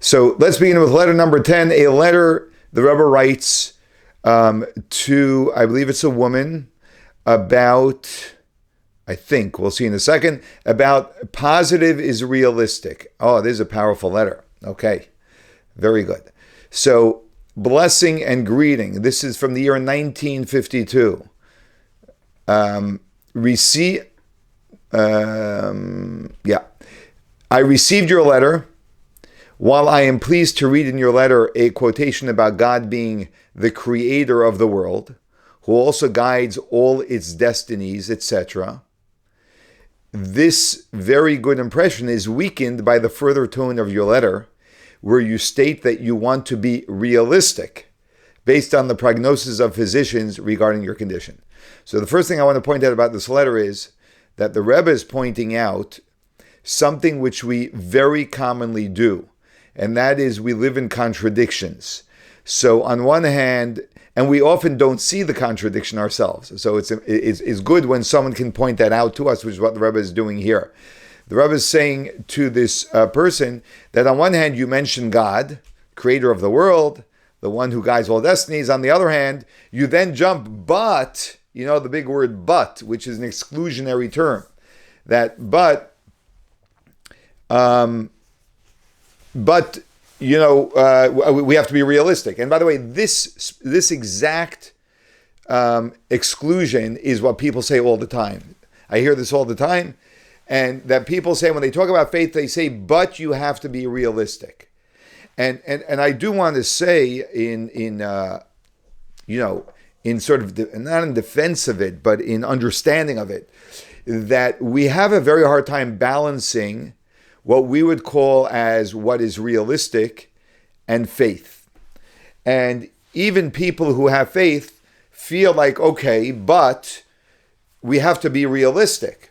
So let's begin with letter number 10, a letter the Rebbe writes to, I believe it's a woman, about, I think, we'll see in a second, about positive is realistic. Oh, this is a powerful letter. Okay, very good. So, blessing and greeting. This is from the year 1952. I received your letter. While I am pleased to read in your letter a quotation about God being the creator of the world, who also guides all its destinies, etc., this very good impression is weakened by the further tone of your letter, where you state that you want to be realistic based on the prognosis of physicians regarding your condition. So the first thing I want to point out about this letter is that the Rebbe is pointing out something which we very commonly do, and that is we live in contradictions. So on one hand, and we often don't see the contradiction ourselves. So it's good when someone can point that out to us, which is what the Rebbe is doing here. The Rebbe is saying to this person that on one hand you mention God, creator of the world, the one who guides all destinies. On the other hand, you then jump, but, you know the big word but, which is an exclusionary term. That but we have to be realistic. And by the way, this exact exclusion is what people say all the time. I hear this all the time. And that people say when they talk about faith, they say, but you have to be realistic. And I do want to say in sort of, not in defense of it, but in understanding of it, that we have a very hard time balancing what we would call as what is realistic and faith. And even people who have faith feel like, okay, but we have to be realistic.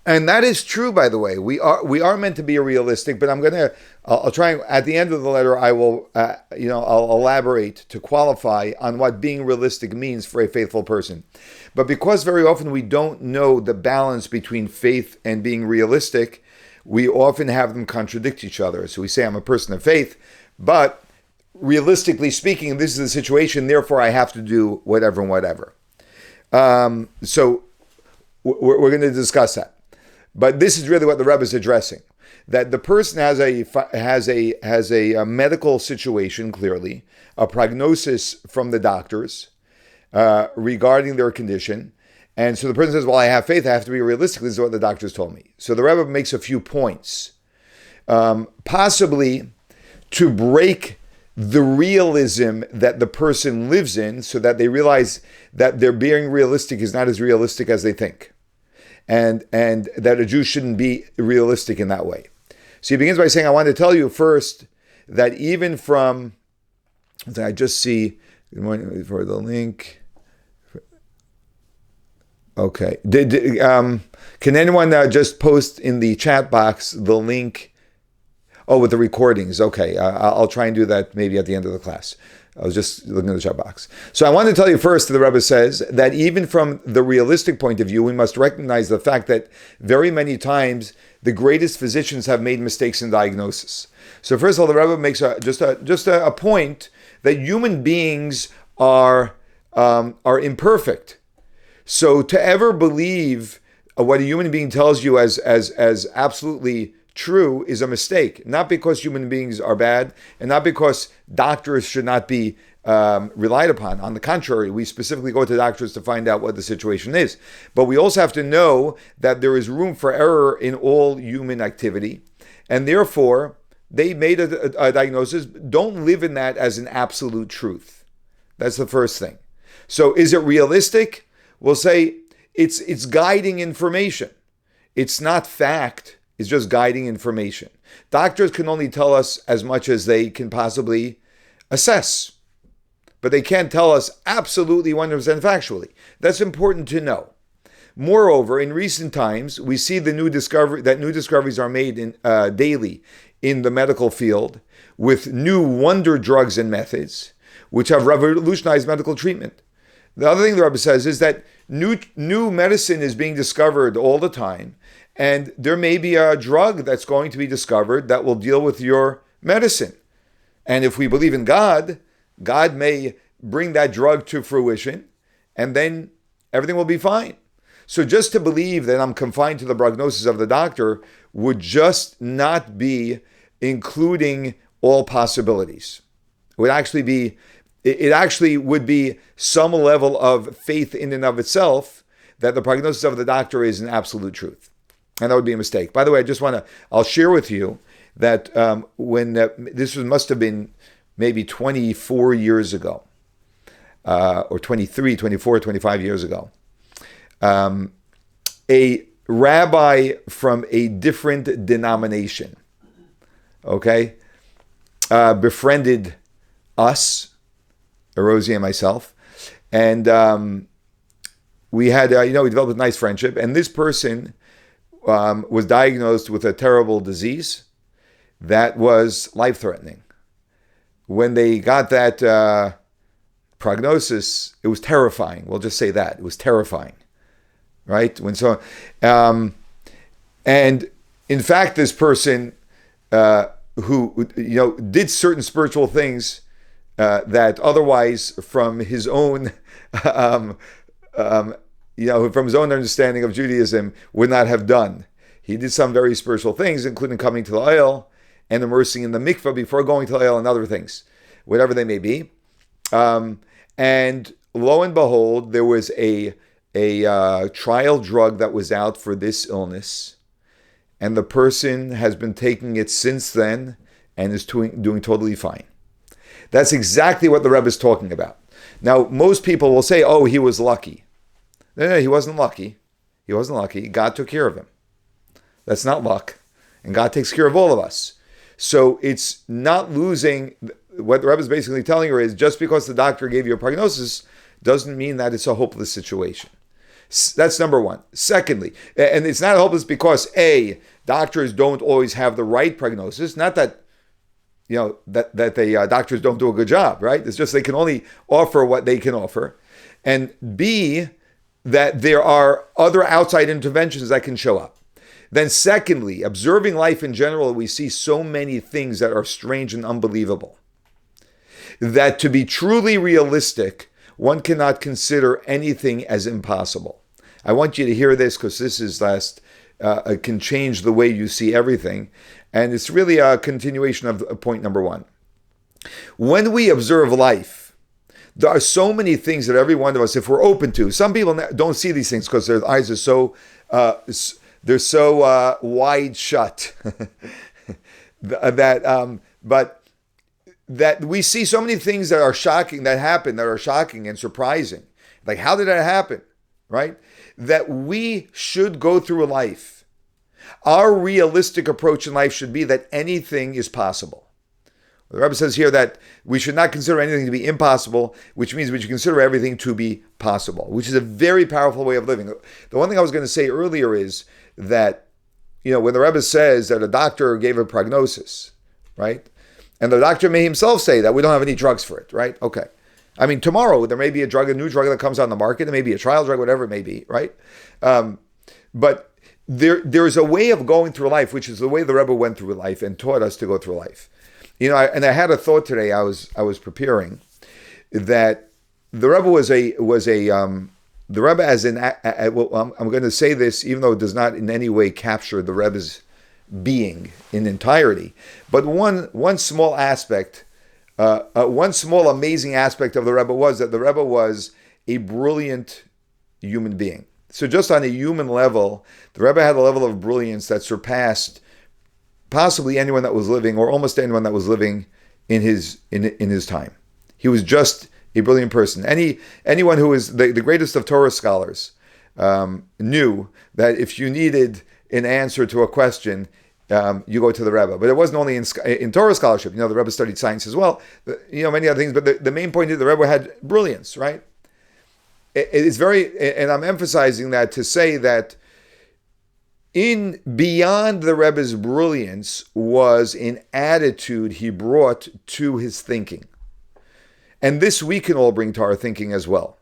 And that is true, by the way. We are meant to be realistic, but I'll try, at the end of the letter, I will, I'll elaborate to qualify on what being realistic means for a faithful person. But because very often we don't know the balance between faith and being realistic, we often have them contradict each other. So we say, I'm a person of faith, but realistically speaking, this is the situation, therefore I have to do whatever and whatever. So we're going to discuss that. But this is really what the Rebbe is addressing. That the person has a medical situation, clearly, a prognosis from the doctors regarding their condition. And so the person says, well, I have faith, I have to be realistic, this is what the doctors told me. So the Rebbe makes a few points, possibly to break the realism that the person lives in so that they realize that their being realistic is not as realistic as they think. And that a Jew shouldn't be realistic in that way. So he begins by saying, I want to tell you first that even from, I just see, good morning for the link. Okay. Can anyone just post in the chat box the link? Oh, with the recordings. Okay. I'll try and do that maybe at the end of the class. I was just looking at the chat box. So I want to tell you first, the Rebbe says, that even from the realistic point of view, we must recognize the fact that very many times the greatest physicians have made mistakes in diagnosis. So first of all, the Rebbe makes just a point that human beings are imperfect. So to ever believe what a human being tells you as absolutely true is a mistake. Not because human beings are bad, and not because doctors should not be relied upon. On the contrary, we specifically go to doctors to find out what the situation is. But we also have to know that there is room for error in all human activity, and therefore they made a diagnosis. Don't live in that as an absolute truth. That's the first thing. So is it realistic? We'll say it's guiding information. It's not fact. It's just guiding information. Doctors can only tell us as much as they can possibly assess, but they can't tell us absolutely 100% factually. That's important to know. Moreover, in recent times, we see new discoveries are made daily in the medical field with new wonder drugs and methods, which have revolutionized medical treatment. The other thing the Rebbe says is that new medicine is being discovered all the time, and there may be a drug that's going to be discovered that will deal with your medicine. And if we believe in God, God may bring that drug to fruition, and then everything will be fine. So just to believe that I'm confined to the prognosis of the doctor would just not be including all possibilities. It actually would be some level of faith in and of itself that the prognosis of the doctor is an absolute truth. And that would be a mistake. By the way, I'll share with you that when this must have been maybe 24 years ago, or 23, 24, 25 years ago, a rabbi from a different denomination, befriended us, Rosie and myself, and we had, we developed a nice friendship, and this person was diagnosed with a terrible disease that was life-threatening. When they got that prognosis, it was terrifying. We'll just say that. It was terrifying, right? And in fact, this person who, did certain spiritual things that otherwise from his own, from his own understanding of Judaism would not have done. He did some very spiritual things, including coming to the oil and immersing in the mikveh before going to the oil and other things, whatever they may be. And lo and behold, there was a trial drug that was out for this illness, and the person has been taking it since then and is doing totally fine. That's exactly what the Rebbe is talking about. Now, most people will say, oh, he was lucky. No, he wasn't lucky. He wasn't lucky. God took care of him. That's not luck. And God takes care of all of us. So it's not losing. What the Rebbe is basically telling her is just because the doctor gave you a prognosis doesn't mean that it's a hopeless situation. That's number one. Secondly, and it's not hopeless because A, doctors don't always have the right prognosis. Not that, that doctors don't do a good job, right? It's just they can only offer what they can offer. And B, that there are other outside interventions that can show up. Then secondly, observing life in general, we see so many things that are strange and unbelievable, that to be truly realistic, one cannot consider anything as impossible. I want you to hear this because this is can change the way you see everything. And it's really a continuation of point number one. When we observe life, there are so many things that every one of us, if we're open to, some people don't see these things because their eyes are so wide shut but that we see so many things that are shocking, that are shocking and surprising. Like, how did that happen? Right? That we should go through life. Our realistic approach in life should be that anything is possible. The Rebbe says here that we should not consider anything to be impossible, which means we should consider everything to be possible, which is a very powerful way of living. The one thing I was going to say earlier is that, when the Rebbe says that a doctor gave a prognosis, right? And the doctor may himself say that we don't have any drugs for it, right? Okay. I mean, tomorrow there may be a new drug that comes on the market. There may be a trial drug, whatever it may be, right? But there's a way of going through life, which is the way the Rebbe went through life and taught us to go through life. And I had a thought today. I was preparing that the Rebbe the Rebbe as in. Well, I'm going to say this, even though it does not in any way capture the Rebbe's being in entirety, but one small aspect, one small amazing aspect of the Rebbe was that the Rebbe was a brilliant human being. So just on a human level, the Rebbe had a level of brilliance that surpassed possibly anyone that was living, or almost anyone that was living in his time. He was just a brilliant person. Anyone who is the greatest of Torah scholars knew that if you needed an answer to a question, you go to the Rebbe. But it wasn't only in Torah scholarship. The Rebbe studied science as well. Many other things. But the main point is the Rebbe had brilliance, right? It's very, and I'm emphasizing that to say that beyond the Rebbe's brilliance was an attitude he brought to his thinking. And this we can all bring to our thinking as well.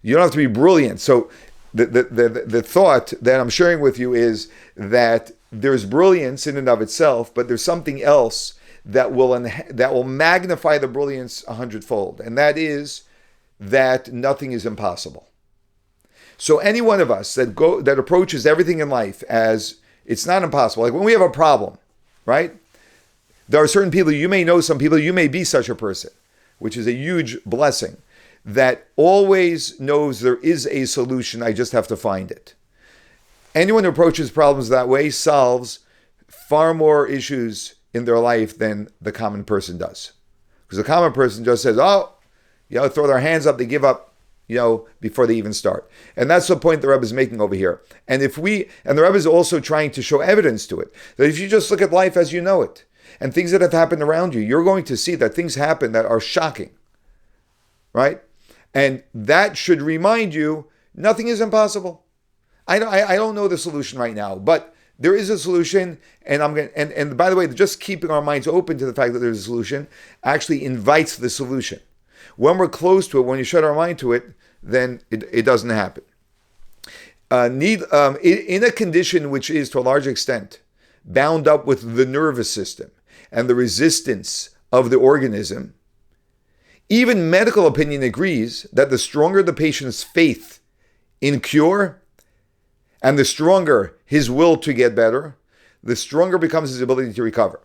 You don't have to be brilliant. So the thought that I'm sharing with you is that there's brilliance in and of itself, but there's something else that will magnify the brilliance 100-fold, and that is that nothing is impossible. So any one of us that approaches everything in life as it's not impossible, like when we have a problem, right? There are certain people, you may know some people, you may be such a person, which is a huge blessing, that always knows there is a solution, I just have to find it. Anyone who approaches problems that way solves far more issues in their life than the common person does. Because the common person just says, throw their hands up, they give up, before they even start. And that's the point the Rebbe is making over here. And the Rebbe is also trying to show evidence to it, that if you just look at life as you know it, and things that have happened around you, you're going to see that things happen that are shocking, right? And that should remind you, nothing is impossible. I don't know the solution right now, but there is a solution, and by the way, just keeping our minds open to the fact that there's a solution actually invites the solution. When we're close to it, when you shut our mind to it, then it doesn't happen. In a condition which is, to a large extent, bound up with the nervous system and the resistance of the organism, even medical opinion agrees that the stronger the patient's faith in cure and the stronger his will to get better, the stronger becomes his ability to recover.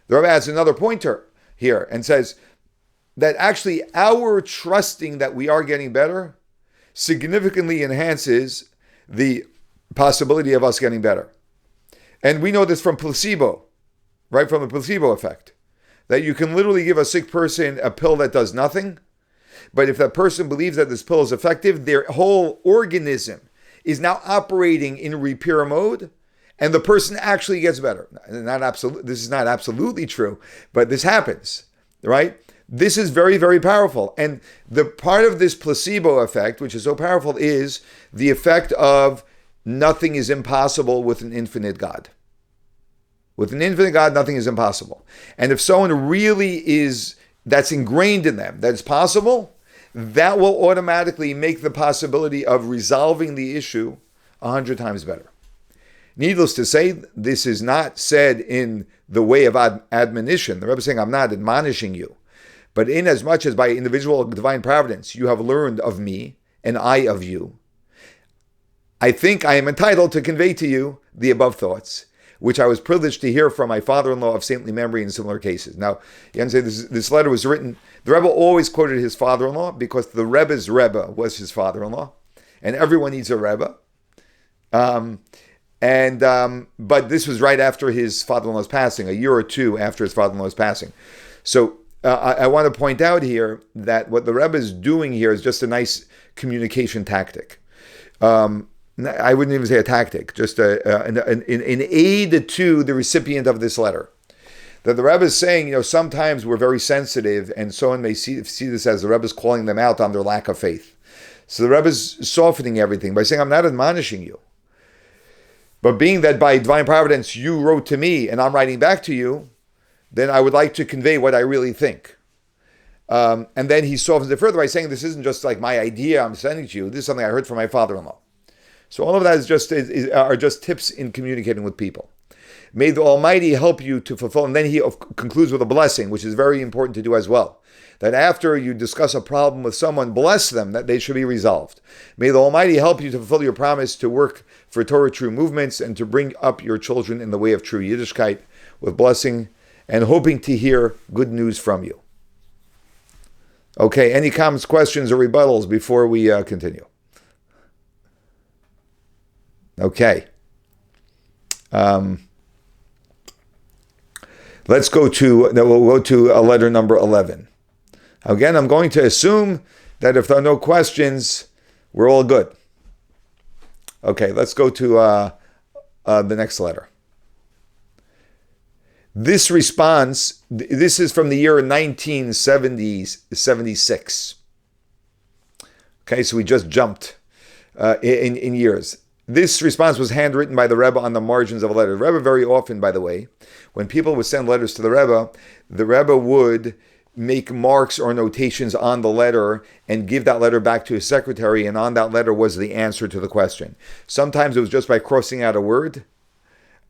The Rebbe adds another pointer here and says that actually our trusting that we are getting better significantly enhances the possibility of us getting better. And we know this from placebo, right? From the placebo effect. That you can literally give a sick person a pill that does nothing, but if that person believes that this pill is effective, their whole organism is now operating in repair mode, and the person actually gets better. This is not absolutely true, but this happens, right? This is very, very powerful. And the part of this placebo effect, which is so powerful, is the effect of nothing is impossible with an infinite God. With an infinite God, nothing is impossible. And if someone really that's ingrained in them, that it's possible, that will automatically make the possibility of resolving the issue 100 times better. Needless to say, this is not said in the way of admonition. The Rebbe is saying, I'm not admonishing you. But in as much as by individual divine providence, you have learned of me and I of you, I think I am entitled to convey to you the above thoughts, which I was privileged to hear from my father-in-law of saintly memory in similar cases. Now, you can say this letter was written, the Rebbe always quoted his father-in-law because the Rebbe's Rebbe was his father-in-law, and everyone needs a Rebbe. But this was right after his father-in-law's passing, a year or two after his father-in-law's passing. So I want to point out here that what the Rebbe is doing here is just a nice communication tactic. I wouldn't even say a tactic, just an aid to the recipient of this letter. That the Rebbe is saying, sometimes we're very sensitive, and someone may see this as the Rebbe is calling them out on their lack of faith. So the Rebbe is softening everything by saying, I'm not admonishing you. But being that by divine providence you wrote to me and I'm writing back to you, then I would like to convey what I really think. And then he softens it further by saying, this isn't just like my idea I'm sending to you. This is something I heard from my father-in-law. So all of that are just tips in communicating with people. May the Almighty help you to fulfill. And then he concludes with a blessing, which is very important to do as well. That after you discuss a problem with someone, bless them that they should be resolved. May the Almighty help you to fulfill your promise to work for Torah true movements and to bring up your children in the way of true Yiddishkeit with blessing and hoping to hear good news from you. Okay, any comments, questions, or rebuttals before we continue? Okay. We'll go to letter number 11. Again, I'm going to assume that if there are no questions, we're all good. Okay, let's go to the next letter. This response, this is from the year 1976. Okay, so we just jumped in years. This response was handwritten by the Rebbe on the margins of a letter. The Rebbe very often, by the way, when people would send letters to the Rebbe would make marks or notations on the letter and give that letter back to his secretary, and on that letter was the answer to the question. Sometimes it was just by crossing out a word.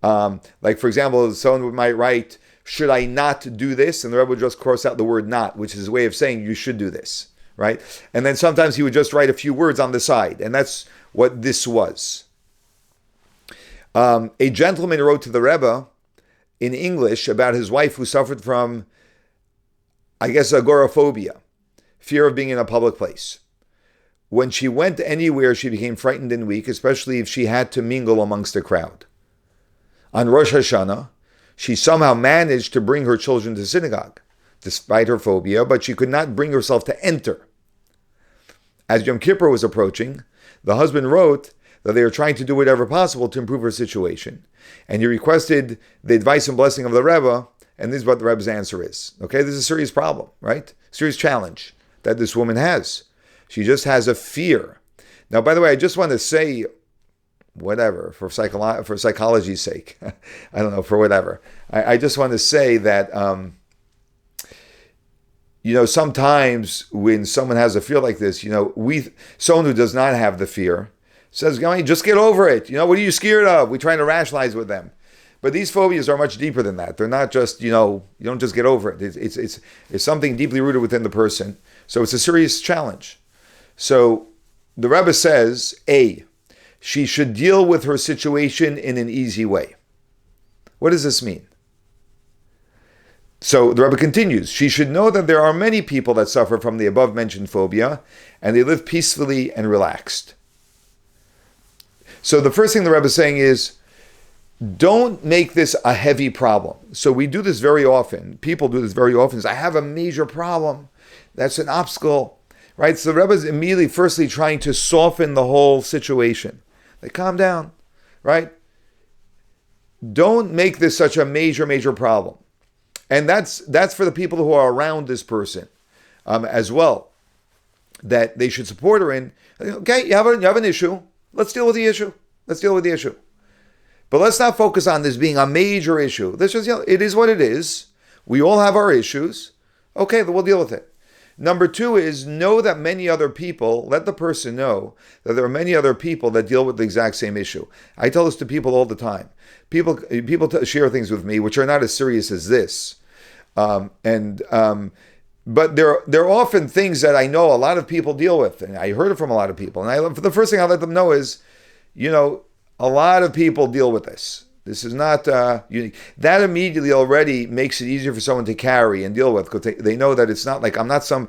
Like, for example, someone might write should I not do this? And the Rebbe would just cross out the word not, which is his way of saying you should do this, right? And then sometimes he would just write a few words on the side, and that's what this was. A gentleman wrote to the Rebbe in English about his wife who suffered from, I guess, agoraphobia, fear of being in a public place. When she went anywhere, she became frightened and weak, especially if she had to mingle amongst a crowd. On Rosh Hashanah, she somehow managed to bring her children to synagogue, despite her phobia, but she could not bring herself to enter. As Yom Kippur was approaching, the husband wrote that they were trying to do whatever possible to improve her situation, and he requested the advice and blessing of the Rebbe, and this is what the Rebbe's answer is. Okay, this is a serious problem, right? Serious challenge that this woman has. She just has a fear. Now, by the way, I just want to say, whatever, for psychology's sake, I don't know, for whatever. I just want to say that, sometimes when someone has a fear like this, someone who does not have the fear says, just get over it. What are you scared of? We try to rationalize with them. But these phobias are much deeper than that. They're not just, you don't just get over it. It's something deeply rooted within the person. So it's a serious challenge. So the Rebbe says, A, she should deal with her situation in an easy way. What does this mean? So the Rebbe continues, she should know that there are many people that suffer from the above-mentioned phobia, and they live peacefully and relaxed. So the first thing the Rebbe is saying is, don't make this a heavy problem. So we do this very often. People do this very often. I have a major problem. That's an obstacle. Right? So the Rebbe is immediately, firstly, trying to soften the whole situation. Like, calm down. Right? Don't make this such a major, major problem. And that's for the people who are around this person as well. That they should support her in. Okay, you have an issue. Let's deal with the issue. But let's not focus on this being a major issue. This is, it is what it is. We all have our issues. Okay, we'll deal with it. Number two is know that many other people, let the person know that there are many other people that deal with the exact same issue. I tell this to people all the time. People share things with me which are not as serious as this. But there are often things that I know a lot of people deal with, and I heard it from a lot of people. And the first thing I let them know is, a lot of people deal with this. This is not unique. That immediately already makes it easier for someone to carry and deal with, because they know that it's not like I'm not some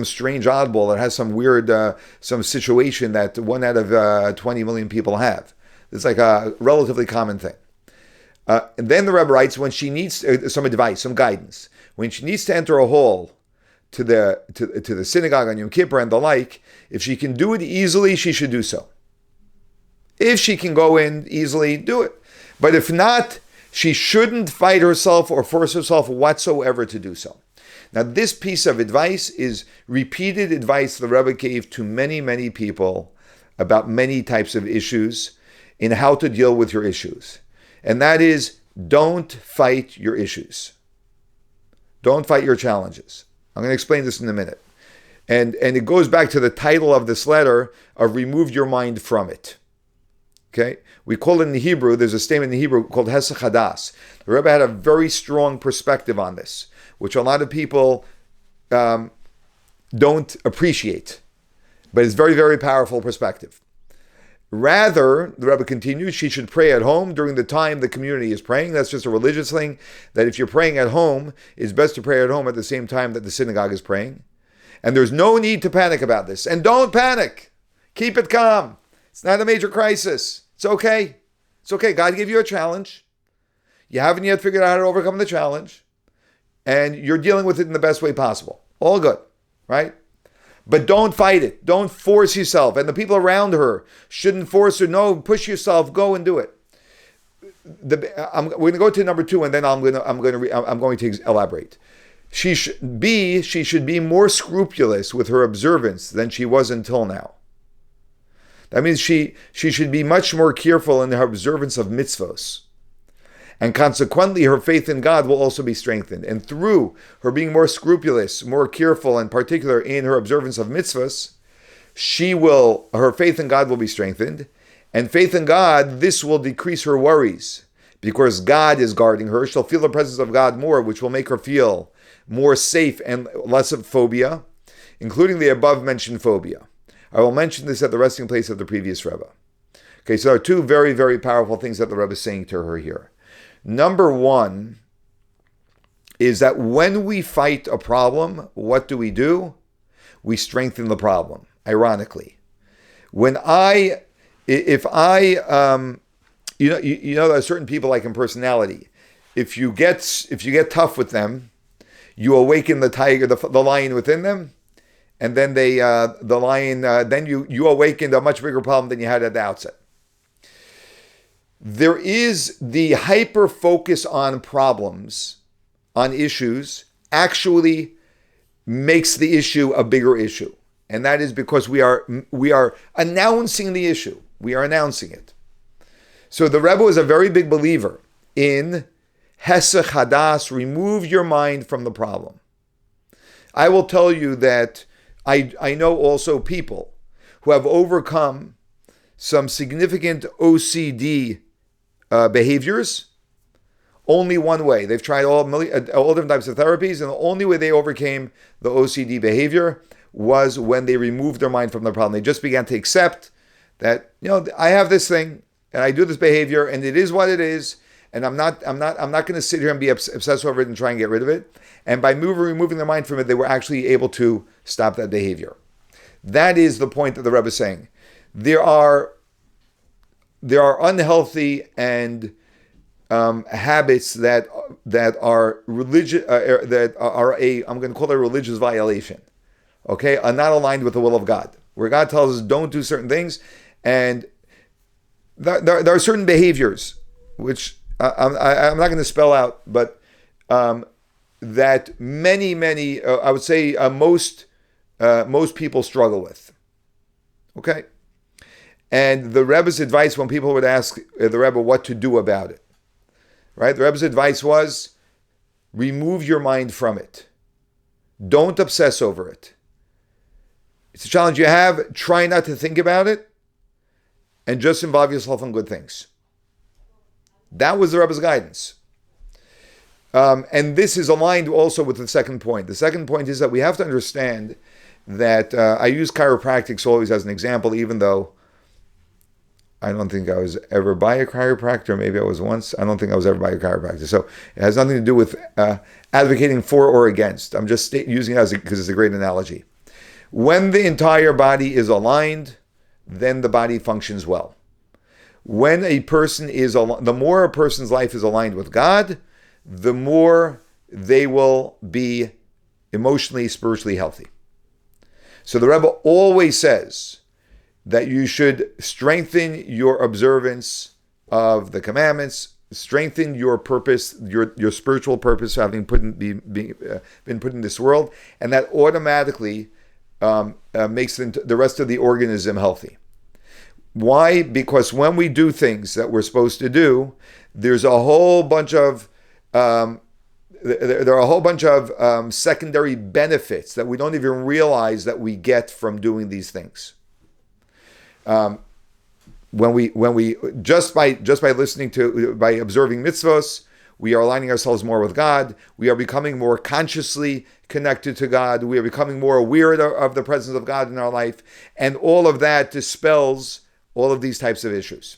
strange oddball that has some weird some situation that 1 out of 20 million people have. It's like a relatively common thing. And then the Rebbe writes, when she needs some advice, some guidance, when she needs to enter a hall to the synagogue on Yom Kippur and the like, if she can do it easily, she should do so. If she can go in easily, do it. But if not, she shouldn't fight herself or force herself whatsoever to do so. Now, this piece of advice is repeated advice the Rebbe gave to many, many people about many types of issues in how to deal with your issues. And that is, don't fight your issues. Don't fight your challenges. I'm going to explain this in a minute. And it goes back to the title of this letter of remove your mind from it. Okay, we call it in the Hebrew, there's a statement in the Hebrew called Hesach Hadas. The Rebbe had a very strong perspective on this, which a lot of people don't appreciate, but it's very, very powerful perspective. Rather, the Rebbe continues, she should pray at home during the time the community is praying. That's just a religious thing, that if you're praying at home, it's best to pray at home at the same time that the synagogue is praying. And there's no need to panic about this. And don't panic. Keep it calm. It's not a major crisis. It's okay. It's okay. God gave you a challenge. You haven't yet figured out how to overcome the challenge. And you're dealing with it in the best way possible. All good, right? But don't fight it. Don't force yourself. And the people around her shouldn't force her. No, push yourself. Go and do it. We're going to go to number two, and then I'm going to elaborate. She should be more scrupulous with her observance than she was until now. That means she should be much more careful in her observance of mitzvos. And consequently, her faith in God will also be strengthened. And through her being more scrupulous, more careful, and particular in her observance of mitzvahs, her faith in God will be strengthened. And faith in God, this will decrease her worries, because God is guarding her. She'll feel the presence of God more, which will make her feel more safe and less of phobia, including the above-mentioned phobia. I will mention this at the resting place of the previous Rebbe. Okay, so there are two very, very powerful things that the Rebbe is saying to her here. Number one is that when we fight a problem, what do? We strengthen the problem, ironically. There are certain people like in personality. If you get tough with them, you awaken the tiger, the lion within them, and then then you awakened a much bigger problem than you had at the outset. There is the hyper focus on problems, on issues, actually makes the issue a bigger issue. And that is because we are announcing the issue. We are announcing it. So the Rebbe was a very big believer in Hesech Hadas, remove your mind from the problem. I will tell you that I know also people who have overcome some significant OCD behaviors only one way. They've tried all different types of therapies, and the only way they overcame the OCD behavior was when they removed their mind from the problem. They just began to accept that, I have this thing and I do this behavior and it is what it is, and I'm not going to sit here and be obsessed over it and try and get rid of it. And by removing their mind from it, they were actually able to stop that behavior. That is the point that the Rebbe is saying. There are unhealthy and habits that are religious, that are I'm going to call it a religious violation. Okay, are not aligned with the will of God, where God tells us don't do certain things, and there are certain behaviors which I'm not going to spell out, but that many I would say most people struggle with. Okay, and the Rebbe's advice when people would ask the Rebbe what to do about it, right? The Rebbe's advice was remove your mind from it. Don't obsess over it. It's a challenge you have. Try not to think about it and just involve yourself in good things. That was the Rebbe's guidance. And this is aligned also with the second point. The second point is that we have to understand that I use chiropractics always as an example, even though I don't think I was ever by a chiropractor. Maybe I was once. I don't think I was ever by a chiropractor. So it has nothing to do with advocating for or against. I'm just using it because it's a great analogy. When the entire body is aligned, then the body functions well. When a person the more a person's life is aligned with God, the more they will be emotionally, spiritually healthy. So the Rebbe always says that you should strengthen your observance of the commandments, strengthen your purpose, your spiritual purpose, having been put in this world, and that automatically makes the rest of the organism healthy. Why? Because when we do things that we're supposed to do, there's a whole bunch of secondary benefits that we don't even realize that we get from doing these things. When we just by listening to, by observing mitzvos, we are aligning ourselves more with God. We are becoming more consciously connected to God. We are becoming more aware of the presence of God in our life, and all of that dispels all of these types of issues.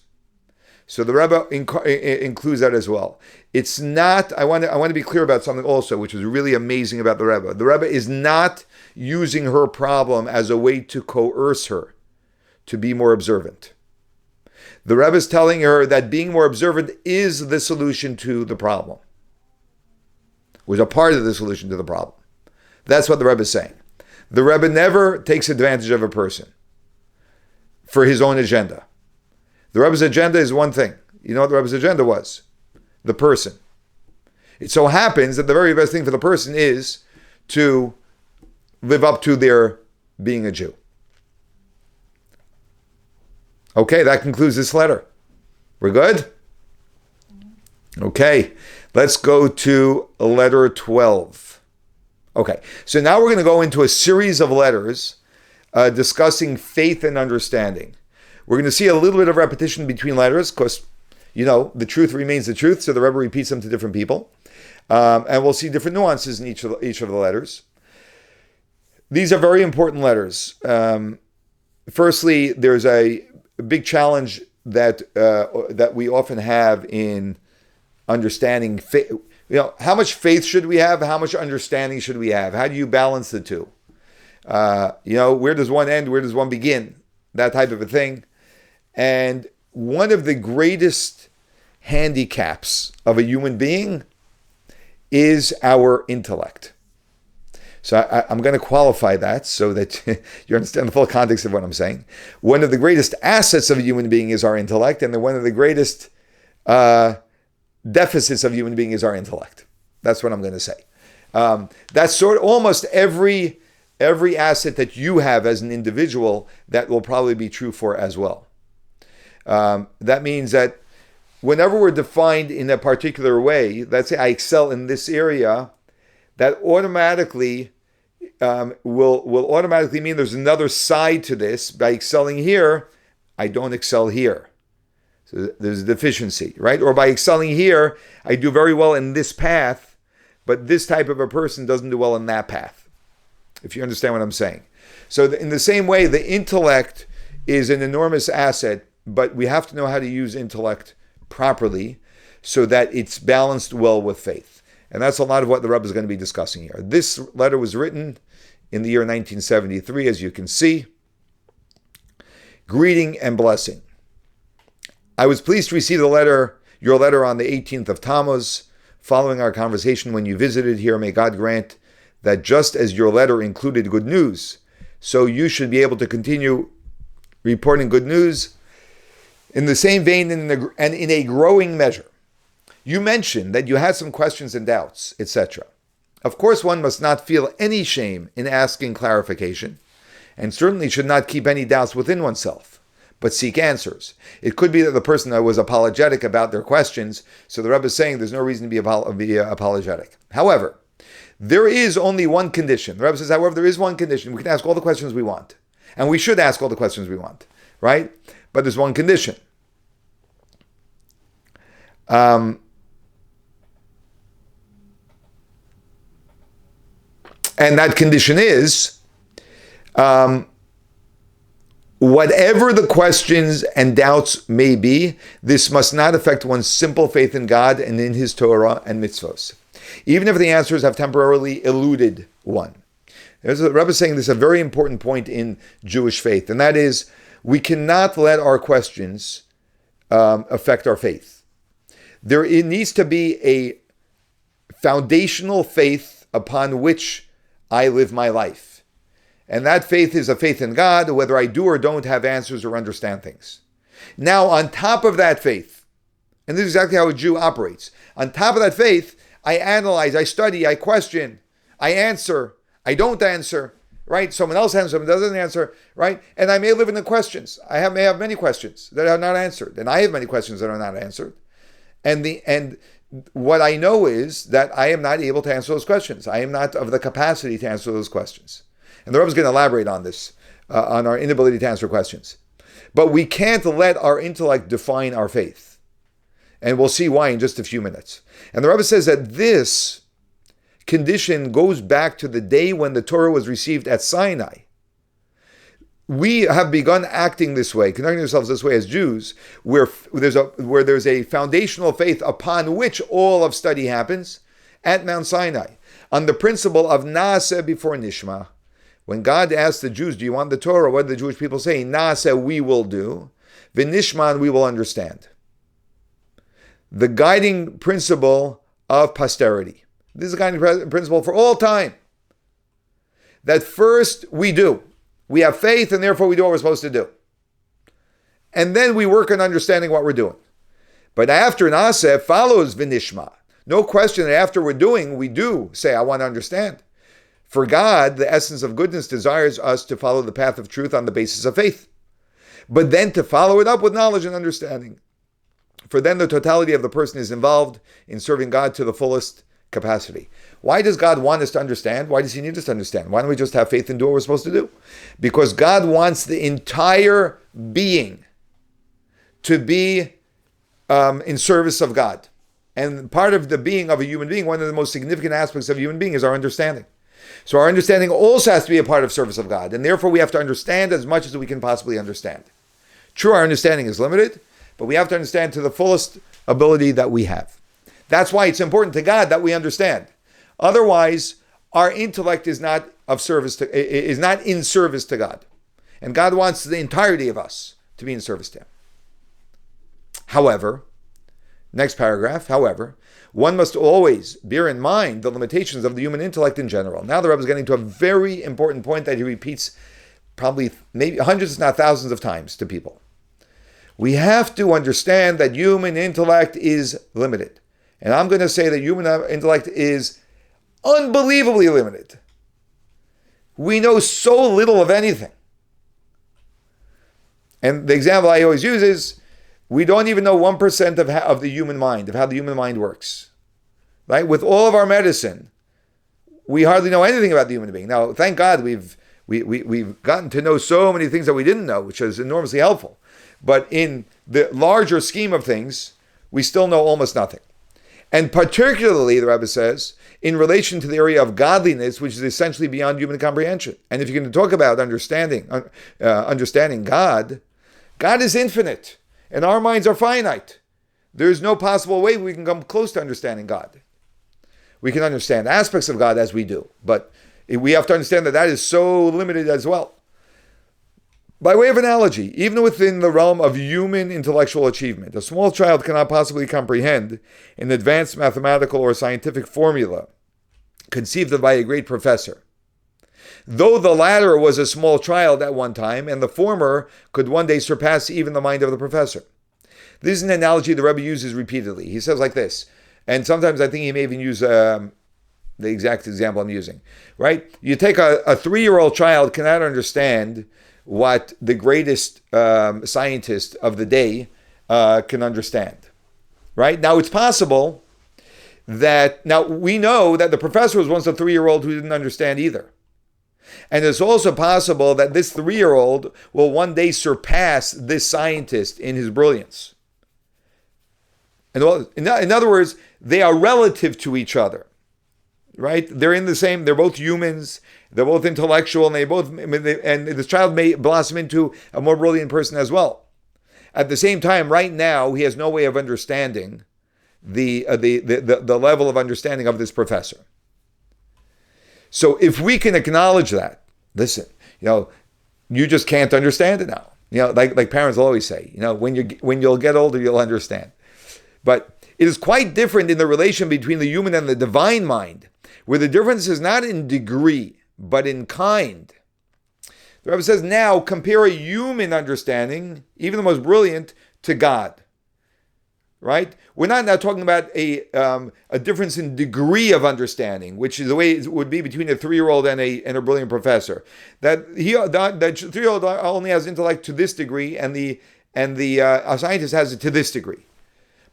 So the Rebbe includes that as well. It's not. I want to be clear about something also, which is really amazing about the Rebbe. The Rebbe is not using her problem as a way to coerce her to be more observant. The Rebbe is telling her that being more observant is the solution to the problem, was a part of the solution to the problem. That's what the Rebbe is saying. The Rebbe never takes advantage of a person for his own agenda. The Rebbe's agenda is one thing. You know what the Rebbe's agenda was? The person. It so happens that the very best thing for the person is to live up to their being a Jew. Okay, that concludes this letter. We're good? Okay, let's go to letter 12. Okay, so now we're going to go into a series of letters discussing faith and understanding. We're going to see a little bit of repetition between letters because, the truth remains the truth, so the Rebbe repeats them to different people. And we'll see different nuances in each of the letters. These are very important letters. Firstly, there's a big challenge that we often have in understanding faith. How much faith should we have? How much understanding should we have? How do you balance the two? Where does one end? Where does one begin? That type of a thing. And one of the greatest handicaps of a human being is our intellect. So I'm going to qualify that so that you understand the full context of what I'm saying. One of the greatest assets of a human being is our intellect, and one of the greatest deficits of a human being is our intellect. That's what I'm going to say. That's sort of almost every asset that you have as an individual, that will probably be true for as well. That means that whenever we're defined in a particular way, let's say I excel in this area, that automatically will automatically mean there's another side to this. By excelling here, I don't excel here. So there's a deficiency, right? Or by excelling here, I do very well in this path, but this type of a person doesn't do well in that path, if you understand what I'm saying. So in the same way, the intellect is an enormous asset, but we have to know how to use intellect properly so that it's balanced well with faith. And that's a lot of what the Rebbe is going to be discussing here. This letter was written in the year 1973, as you can see. Greeting and blessing. I was pleased to receive your letter on the 18th of Tammuz, following our conversation when you visited here. May God grant that just as your letter included good news, so you should be able to continue reporting good news in the same vein and in a growing measure. You mentioned that you had some questions and doubts, etc. Of course, one must not feel any shame in asking clarification, and certainly should not keep any doubts within oneself, but seek answers. It could be that the person was apologetic about their questions, so the Rebbe is saying there's no reason to be apologetic. However, there is only one condition. The Rebbe says, however, there is one condition. We can ask all the questions we want, and we should ask all the questions we want, right? But there's one condition. And that condition is, whatever the questions and doubts may be, this must not affect one's simple faith in God and in His Torah and mitzvos, even if the answers have temporarily eluded one. The Rebbe is saying this is a very important point in Jewish faith, and that is, we cannot let our questions affect our faith. It needs to be a foundational faith upon which I live my life. And that faith is a faith in God, whether I do or don't have answers or understand things. Now, on top of that faith, and this is exactly how a Jew operates, on top of that faith, I analyze, I study, I question, I answer, I don't answer, right? Someone else answers, someone doesn't answer, right? And I may live in the questions. May have many questions that are not answered, and I have many questions that are not answered. And what I know is that I am not able to answer those questions. I am not of the capacity to answer those questions. And the Rebbe is going to elaborate on this, on our inability to answer questions. But we can't let our intellect define our faith. And we'll see why in just a few minutes. And the Rebbe says that this condition goes back to the day when the Torah was received at Sinai. We have begun acting this way, conducting ourselves this way as Jews, where there's a foundational faith upon which all of study happens at Mount Sinai, on the principle of Naaseh before Nishma. When God asked the Jews, do you want the Torah? What did the Jewish people say? Naaseh, we will do. V'nishman, we will understand. The guiding principle of posterity. This is a guiding principle for all time. That first we do. We have faith, and therefore we do what we're supposed to do. And then we work on understanding what we're doing. But after Naaseh follows V'nishma. No question that after we're doing, we do say, I want to understand. For God, the essence of goodness, desires us to follow the path of truth on the basis of faith. But then to follow it up with knowledge and understanding. For then the totality of the person is involved in serving God to the fullest capacity. Why does God want us to understand? Why does He need us to understand? Why don't we just have faith and do what we're supposed to do? Because God wants the entire being to be in service of God. And part of the being of a human being, one of the most significant aspects of a human being is our understanding. So our understanding also has to be a part of service of God. And therefore we have to understand as much as we can possibly understand. True, our understanding is limited, but we have to understand to the fullest ability that we have. That's why it's important to God that we understand. Otherwise, our intellect is not in service to God. And God wants the entirety of us to be in service to Him. However, next paragraph, however, one must always bear in mind the limitations of the human intellect in general. Now the Rebbe is getting to a very important point that he repeats probably maybe hundreds, if not thousands of times to people. We have to understand that human intellect is limited. And I'm going to say that human intellect is unbelievably limited. We know so little of anything. And the example I always use is, we don't even know 1% of the human mind, of how the human mind works. Right? With all of our medicine, we hardly know anything about the human being. Now, thank God we've gotten to know so many things that we didn't know, which is enormously helpful. But in the larger scheme of things, we still know almost nothing. And particularly, the Rebbe says, in relation to the area of godliness, which is essentially beyond human comprehension. And if you're going to talk about understanding God, God is infinite, and our minds are finite. There's no possible way we can come close to understanding God. We can understand aspects of God as we do, but we have to understand that that is so limited as well. By way of analogy, even within the realm of human intellectual achievement, a small child cannot possibly comprehend an advanced mathematical or scientific formula conceived of by a great professor, though the latter was a small child at one time, and the former could one day surpass even the mind of the professor. This is an analogy the Rebbe uses repeatedly. He says like this, and sometimes I think he may even use the exact example I'm using, right? You take a 3-year-old child cannot understand what the greatest scientist of the day can understand, right? Now, it's possible that, now we know that the professor was once a 3-year-old who didn't understand either. And it's also possible that this 3-year-old will one day surpass this scientist in his brilliance. And in other words, they are relative to each other, right? They're both humans, they're both intellectual, and this child may blossom into a more brilliant person as well. At the same time, right now, he has no way of understanding the level of understanding of this professor. So if we can acknowledge that, listen, you just can't understand it now. Like parents will always say, when you'll get older, you'll understand. But it is quite different in the relation between the human and the divine mind, where the difference is not in degree, but in kind. The Rebbe says, now compare a human understanding, even the most brilliant, to God. Right? We're not now talking about a difference in degree of understanding, which is the way it would be between a 3-year-old and a brilliant professor. That 3-year-old only has intellect to this degree, and the scientist has it to this degree.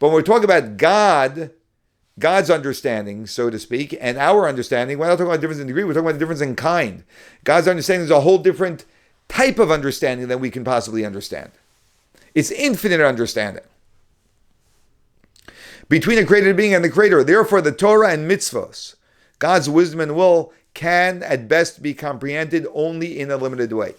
But when we're talking about God's understanding, so to speak, and our understanding, we're not talking about difference in degree, we're talking about the difference in kind. God's understanding is a whole different type of understanding than we can possibly understand. It's infinite understanding between a created being and the creator. Therefore, the Torah and mitzvos, God's wisdom and will, can at best be comprehended only in a limited way.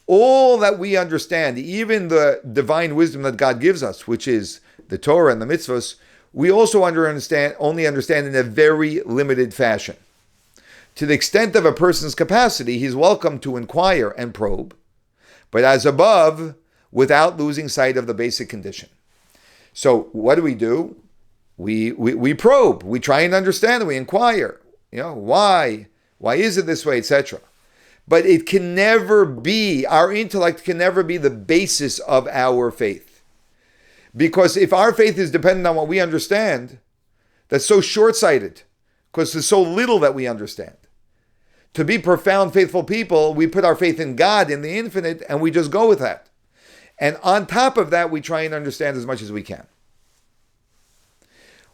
All that we understand, even the divine wisdom that God gives us, which is the Torah and the mitzvos, we also only understand in a very limited fashion. To the extent of a person's capacity, he's welcome to inquire and probe, but as above, without losing sight of the basic condition. So what do? We probe, we try and understand, we inquire. Why is it this way, etc. But it can never be, our intellect can never be the basis of our faith. Because if our faith is dependent on what we understand, that's so short-sighted, because there's so little that we understand. To be profound, faithful people, we put our faith in God, in the infinite, and we just go with that. And on top of that, we try and understand as much as we can.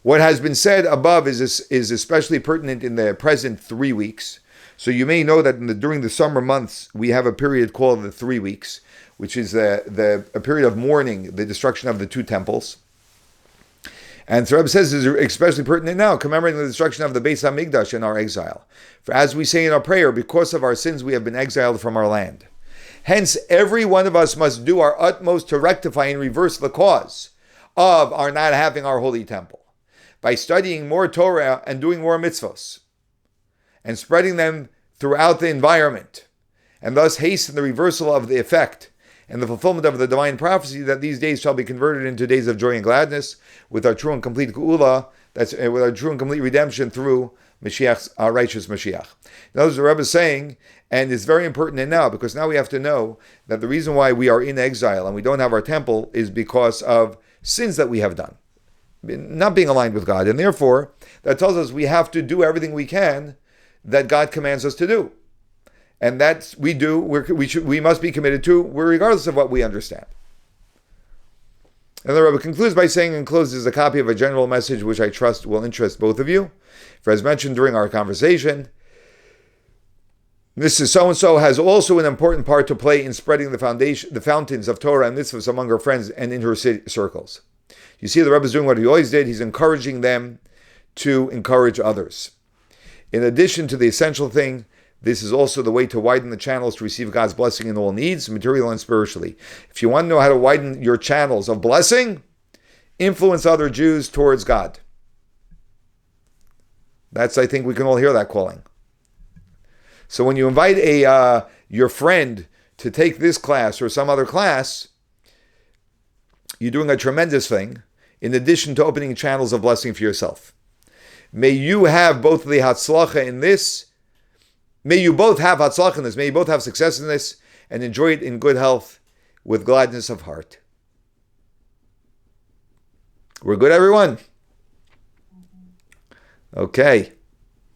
What has been said above is especially pertinent in the present 3 weeks. So you may know that during the summer months, we have a period called the 3 weeks, which is a period of mourning, the destruction of the 2 temples. And the Rebbe says this is especially pertinent now, commemorating the destruction of the Beis HaMikdash in our exile. For as we say in our prayer, because of our sins we have been exiled from our land. Hence, every one of us must do our utmost to rectify and reverse the cause of our not having our holy temple by studying more Torah and doing more mitzvos and spreading them throughout the environment, and thus hasten the reversal of the effect and the fulfillment of the divine prophecy that these days shall be converted into days of joy and gladness with our true and complete geula, that's with our true and complete redemption through Mashiach's, our righteous Mashiach. Now, this is the Rebbe is saying, and it's very important now, because now we have to know that the reason why we are in exile and we don't have our temple is because of sins that we have done, not being aligned with God. And therefore, that tells us we have to do everything we can that God commands us to do. And that we do, we must be committed to, regardless of what we understand. And the Rebbe concludes by saying, and closes a copy of a general message which I trust will interest both of you. For as mentioned during our conversation, Mrs. So-and-so has also an important part to play in spreading the fountains of Torah and mitzvahs among her friends and in her circles. You see, the Rebbe is doing what he always did. He's encouraging them to encourage others. In addition to the essential thing, this is also the way to widen the channels to receive God's blessing in all needs, material and spiritually. If you want to know how to widen your channels of blessing, influence other Jews towards God. That's, I think we can all hear that calling. So when you invite your friend to take this class or some other class, you're doing a tremendous thing, in addition to opening channels of blessing for yourself. May you have both the hatzlacha in this. May you both have hatzlacha in this. May you both have success in this and enjoy it in good health with gladness of heart. We're good, everyone? Okay.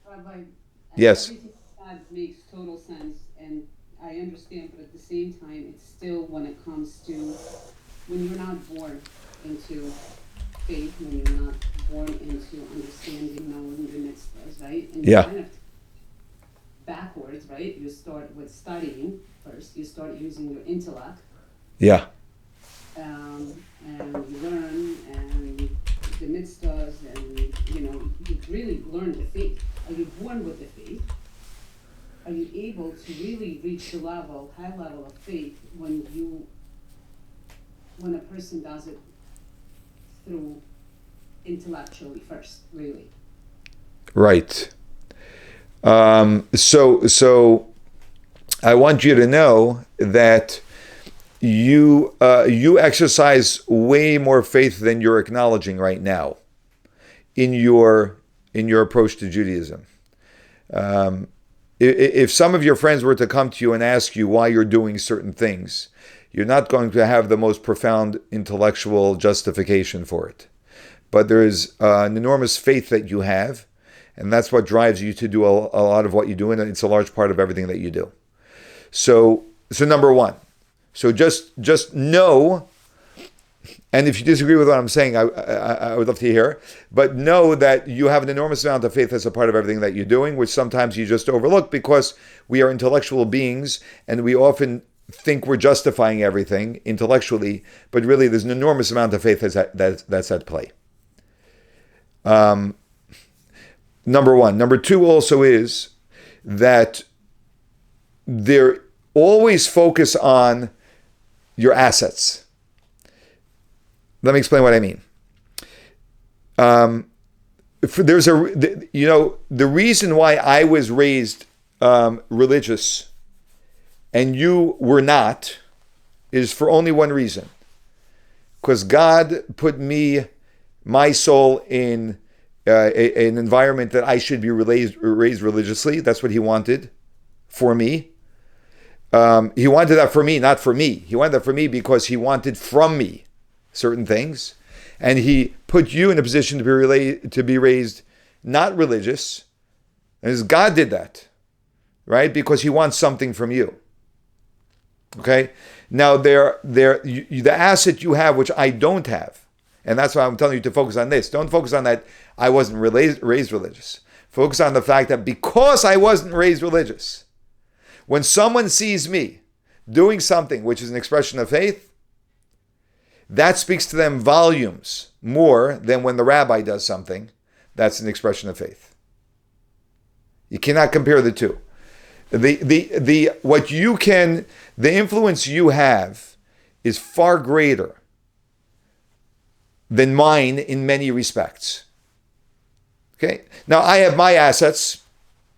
Rabbi, yes. Everything that makes total sense, and I understand, but at the same time, it's still when it comes to when you're not born into faith, when you're not born into understanding, knowing the mitzvahs, right? And Yeah. you kind of backwards, right? You start with studying first. You start using your intellect. Yeah. And you learn, and the mitzvahs, and you really learn the faith. Are you born with the faith? Are you able to really reach the high level of faith when a person does it through intellectually first, really? Right. So I want you to know that you exercise way more faith than you're acknowledging right now in your approach to Judaism. If some of your friends were to come to you and ask you why you're doing certain things, you're not going to have the most profound intellectual justification for it. But there is an enormous faith that you have, and that's what drives you to do a lot of what you do, and it's a large part of everything that you do. So number one. So just know, and if you disagree with what I'm saying, I would love to hear, but know that you have an enormous amount of faith as a part of everything that you're doing, which sometimes you just overlook because we are intellectual beings and we often think we're justifying everything intellectually, but really there's an enormous amount of faith that's at play. Number one. Number two also is that there always focus on your assets. Let me explain what I mean. The reason why I was raised religious and you were not is for only one reason. Because God put my soul in an environment that I should be raised religiously. That's what He wanted for me. He wanted that for me, not for me. He wanted that for me because He wanted from me certain things. And He put you in a position to be raised not religious. And God did that, right? Because He wants something from you. Okay? Now, the asset you have, which I don't have, and that's why I'm telling you to focus on this. Don't focus on that I wasn't raised religious. Focus on the fact that because I wasn't raised religious, when someone sees me doing something which is an expression of faith, that speaks to them volumes more than when the rabbi does something. That's an expression of faith. You cannot compare the two. The influence you have is far greater than mine in many respects. Okay? Now I have my assets,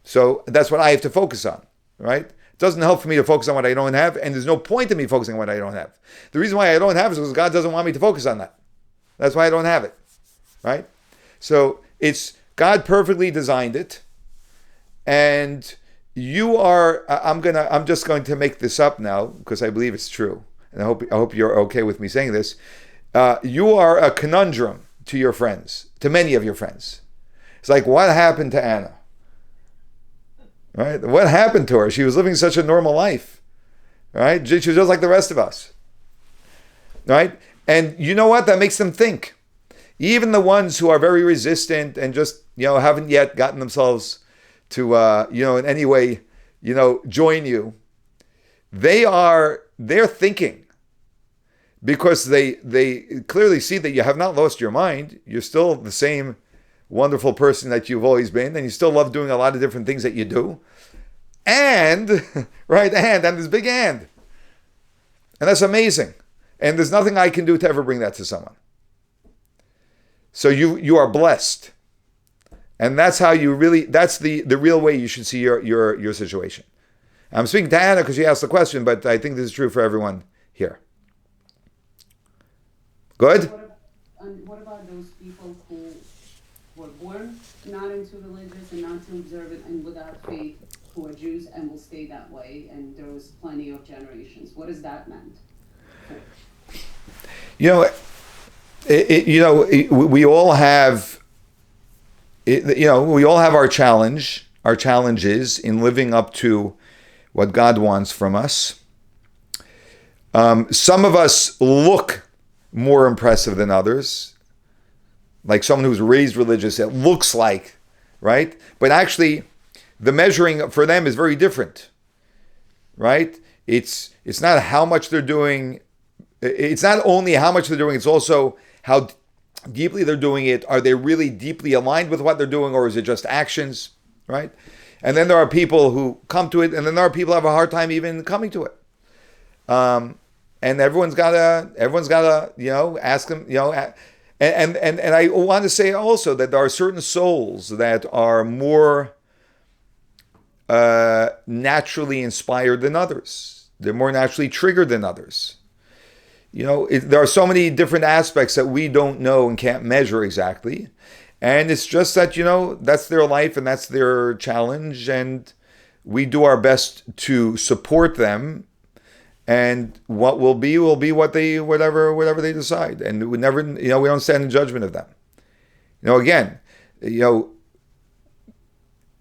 so that's what I have to focus on, right? It doesn't help for me to focus on what I don't have, and there's no point in me focusing on what I don't have. The reason why I don't have it is because God doesn't want me to focus on that. That's why I don't have it, right? So it's God perfectly designed it, and you are. I'm just going to make this up now because I believe it's true, and I hope you're okay with me saying this. You are a conundrum to your friends, to many of your friends. It's like, what happened to Anna? Right? What happened to her? She was living such a normal life, right? She was just like the rest of us, right? And you know what? That makes them think. Even the ones who are very resistant and just, haven't yet gotten themselves to, in any way, join you, they're thinking because they clearly see that you have not lost your mind. You're still the same wonderful person that you've always been, and you still love doing a lot of different things that you do. And, right, and this big and that's amazing. And there's nothing I can do to ever bring that to someone. So you are blessed. And that's how that's the real way you should see your situation. I'm speaking to Anna because she asked the question, but I think this is true for everyone here. Good? What about those people who were born not into religious and not too observant and without faith, who are Jews and will stay that way, and there was plenty of generations? What does that mean? We all have, we all have our challenges in living up to what God wants from us. Some of us look more impressive than others, like someone who's raised religious. It looks like, right? But actually, the measuring for them is very different, right? It's not how much they're doing. It's not only how much they're doing, it's also how deeply they're doing it. Are they really deeply aligned with what they're doing, or is it just actions, right? And then there are people who come to it, and then there are people who have a hard time even coming to it. And everyone's gotta, ask them, and I want to say also that there are certain souls that are more naturally inspired than others. They're more naturally triggered than others. There are so many different aspects that we don't know and can't measure exactly. And it's just that, that's their life and that's their challenge. And we do our best to support them. And what will be whatever they decide. And we never, we don't stand in judgment of them. Again,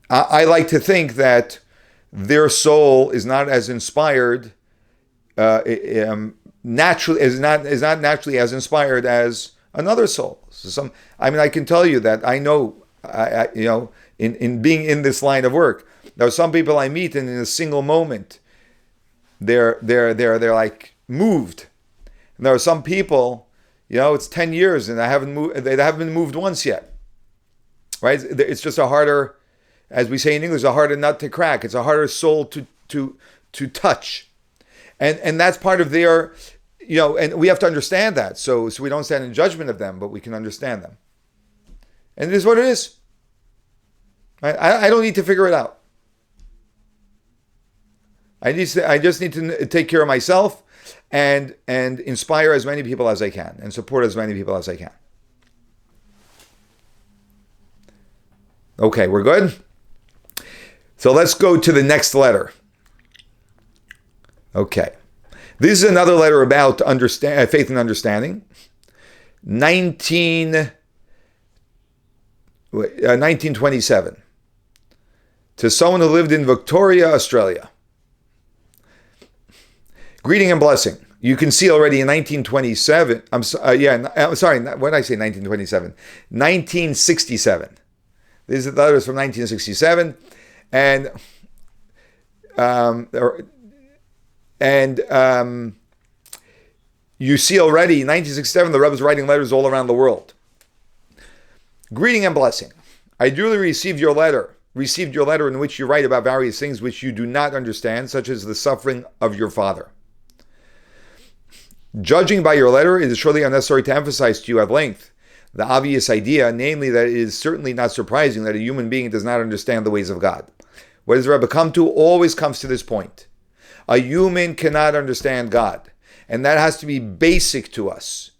I like to think that their soul is not as inspired, naturally is not naturally as inspired as another soul. So I can tell you that I know, in being in this line of work, there are some people I meet and in a single moment, they're like moved. And there are some people, it's 10 years and they haven't been moved once yet. Right? It's just a harder, as we say in English, a harder nut to crack. It's a harder soul to touch. And that's part of their, and we have to understand that. So we don't stand in judgment of them, but we can understand them. And it is what it is. Right? I don't need to figure it out. I just need to take care of myself and inspire as many people as I can and support as many people as I can. Okay, we're good? So let's go to the next letter. Okay. This is another letter about faith and understanding. 1927. To someone who lived in Victoria, Australia. Greeting and blessing. You can see already in 1927. I'm sorry. What did I say? 1927. 1967. These are the letters from 1967, and you see already, in 1967, the Rebbe is writing letters all around the world. Greeting and blessing. I duly received your letter in which you write about various things which you do not understand, such as the suffering of your father. Judging by your letter, it is surely unnecessary to emphasize to you at length the obvious idea, namely that it is certainly not surprising that a human being does not understand the ways of God. What does the Rebbe come to? Always comes to this point. A human cannot understand God, and that has to be basic to us.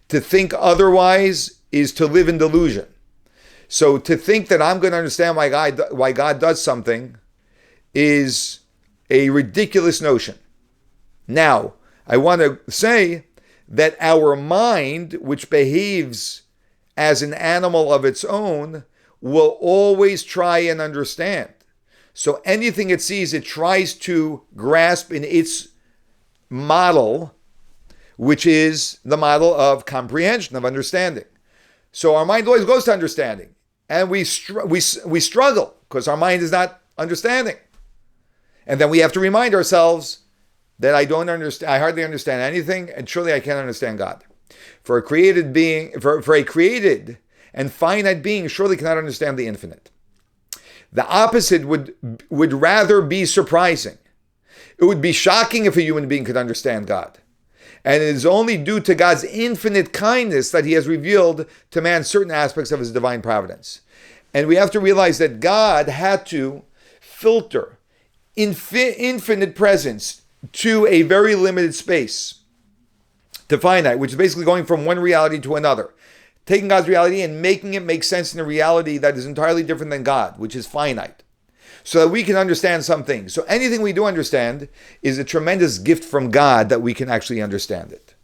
To think otherwise is to live in delusion. So to think that I'm going to understand why God does something is a ridiculous notion. Now, I want to say that our mind, which behaves as an animal of its own, will always try and understand. So anything it sees, it tries to grasp in its model, which is the model of comprehension, of understanding. So our mind always goes to understanding, and we struggle because our mind is not understanding. And then we have to remind ourselves that I hardly understand anything, and surely I can't understand God. For a created being, for a created and finite being, surely cannot understand the infinite. The opposite would rather be surprising. It would be shocking if a human being could understand God. And it is only due to God's infinite kindness that he has revealed to man certain aspects of his divine providence. And we have to realize that God had to filter infinite presence to a very limited space, to finite, which is basically going from one reality to another. Taking God's reality and making it make sense in a reality that is entirely different than God, which is finite, so that we can understand some things. So anything we do understand is a tremendous gift from God that we can actually understand it.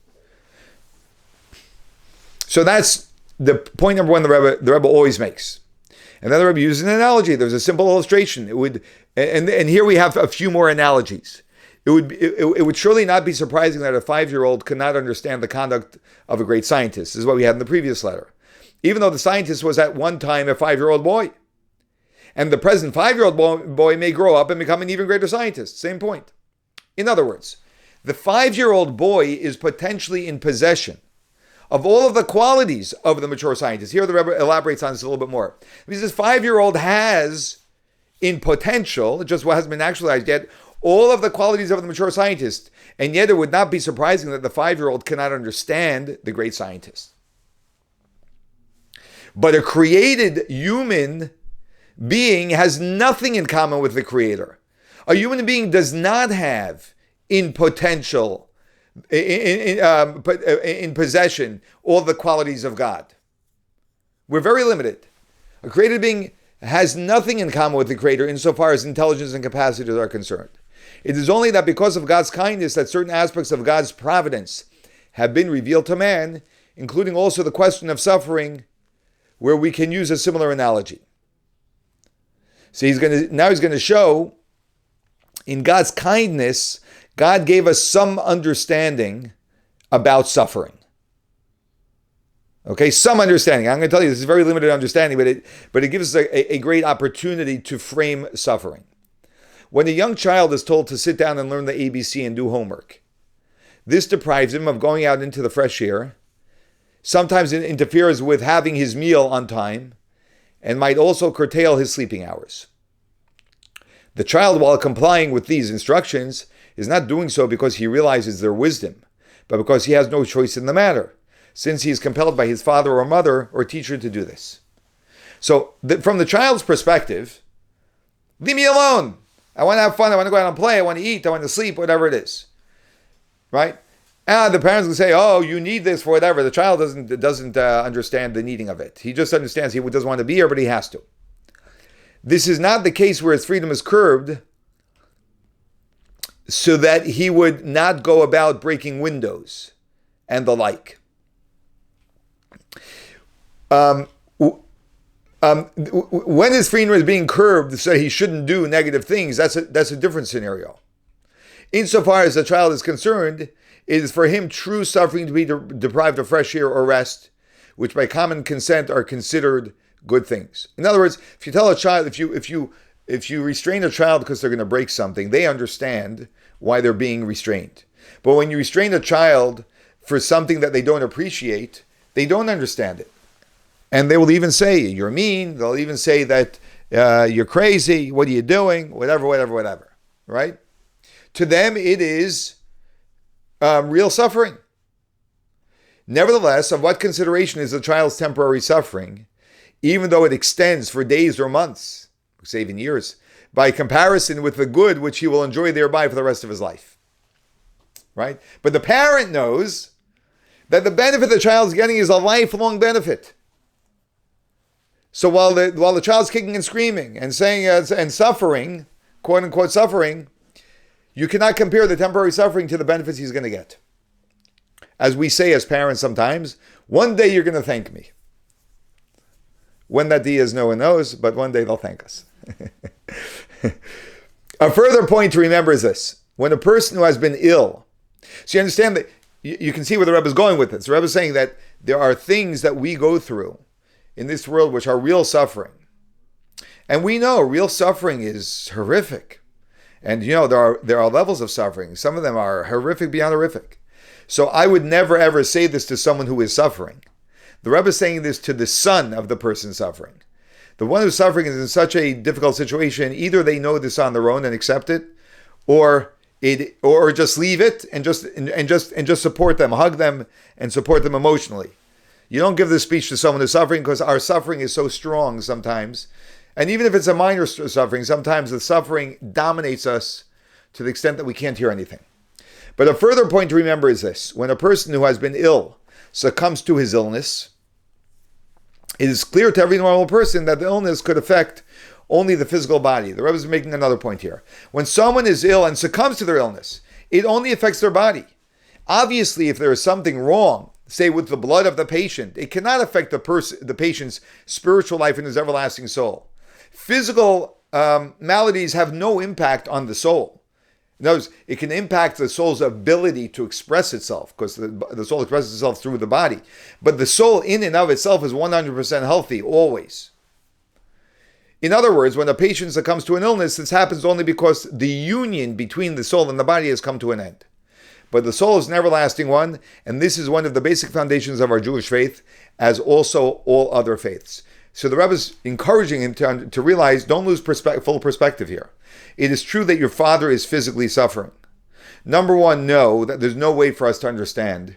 So that's the point number one the Rebbe always makes. And then the Rebbe uses an analogy. There's a simple illustration. And here we have a few more analogies. It would surely not be surprising that a 5-year-old could not understand the conduct of a great scientist. This is what we had in the previous letter. Even though the scientist was at one time a 5-year-old boy. And the present 5-year-old boy may grow up and become an even greater scientist. Same point. In other words, the 5-year-old boy is potentially in possession of all of the qualities of the mature scientist. Here the Rebbe elaborates on this a little bit more. Because this 5-year-old has, in potential, it just hasn't been actualized yet, all of the qualities of the mature scientist, and yet it would not be surprising that the 5-year-old cannot understand the great scientist. But a created human being has nothing in common with the Creator. A human being does not have in potential, in possession, all the qualities of God. We're very limited. A created being has nothing in common with the Creator insofar as intelligence and capacities are concerned. It is only that because of God's kindness that certain aspects of God's providence have been revealed to man, including also the question of suffering, where we can use a similar analogy. So he's going to show in God's kindness, God gave us some understanding about suffering. Okay, some understanding. I'm going to tell you this is very limited understanding, but it gives us a great opportunity to frame suffering. When a young child is told to sit down and learn the ABC and do homework, this deprives him of going out into the fresh air. Sometimes it interferes with having his meal on time, and might also curtail his sleeping hours. The child, while complying with these instructions, is not doing so because he realizes their wisdom, but because he has no choice in the matter, since he is compelled by his father or mother or teacher to do this. So, from the child's perspective, leave me alone. I want to have fun. I want to go out and play. I want to eat. I want to sleep, whatever it is. Right? And the parents will say, oh, you need this for whatever. The child doesn't understand the needing of it. He just understands he doesn't want to be here, but he has to. This is not the case where his freedom is curbed so that he would not go about breaking windows and the like. When his freedom is being curbed so he shouldn't do negative things, that's a different scenario. Insofar as the child is concerned, it is for him true suffering to be deprived of fresh air or rest, which by common consent are considered good things. In other words, if you tell a child, if you restrain a child because they're going to break something, they understand why they're being restrained. But when you restrain a child for something that they don't appreciate, they don't understand it. And they will even say, you're mean. They'll even say that you're crazy. What are you doing? Whatever. Right? To them, it is real suffering. Nevertheless, of what consideration is a child's temporary suffering, even though it extends for days or months, say even years, by comparison with the good which he will enjoy thereby for the rest of his life? Right? But the parent knows that the benefit the child is getting is a lifelong benefit. So while the child's kicking and screaming and saying and suffering, quote unquote suffering, you cannot compare the temporary suffering to the benefits he's going to get. As we say as parents sometimes, one day you're going to thank me. When that day is, no one knows, but one day they'll thank us. A further point to remember is this: when a person who has been ill, so you understand that you can see where the Rebbe is going with this. The Rebbe is saying that there are things that we go through in this world which are real suffering. And we know real suffering is horrific. And there are levels of suffering. Some of them are horrific beyond horrific. So I would never ever say this to someone who is suffering. The Rebbe is saying this to the son of the person suffering. The one who's suffering is in such a difficult situation, either they know this on their own and accept it, or just leave it and just support them, hug them and support them emotionally. You don't give this speech to someone who's suffering, because our suffering is so strong sometimes. And even if it's a minor suffering, sometimes the suffering dominates us to the extent that we can't hear anything. But a further point to remember is this: when a person who has been ill succumbs to his illness, it is clear to every normal person that the illness could affect only the physical body. The Rebbe is making another point here. When someone is ill and succumbs to their illness, it only affects their body. Obviously, if there is something wrong, say with the blood of the patient, it cannot affect the patient's spiritual life and his everlasting soul. Physical maladies have no impact on the soul. In other words, it can impact the soul's ability to express itself, because the soul expresses itself through the body. But the soul in and of itself is 100% healthy, always. In other words, when a patient succumbs to an illness, this happens only because the union between the soul and the body has come to an end. But the soul is an everlasting one, and this is one of the basic foundations of our Jewish faith, as also all other faiths. So the Rebbe is encouraging him to realize, don't lose full perspective here. It is true that your father is physically suffering. Number one, know that there's no way for us to understand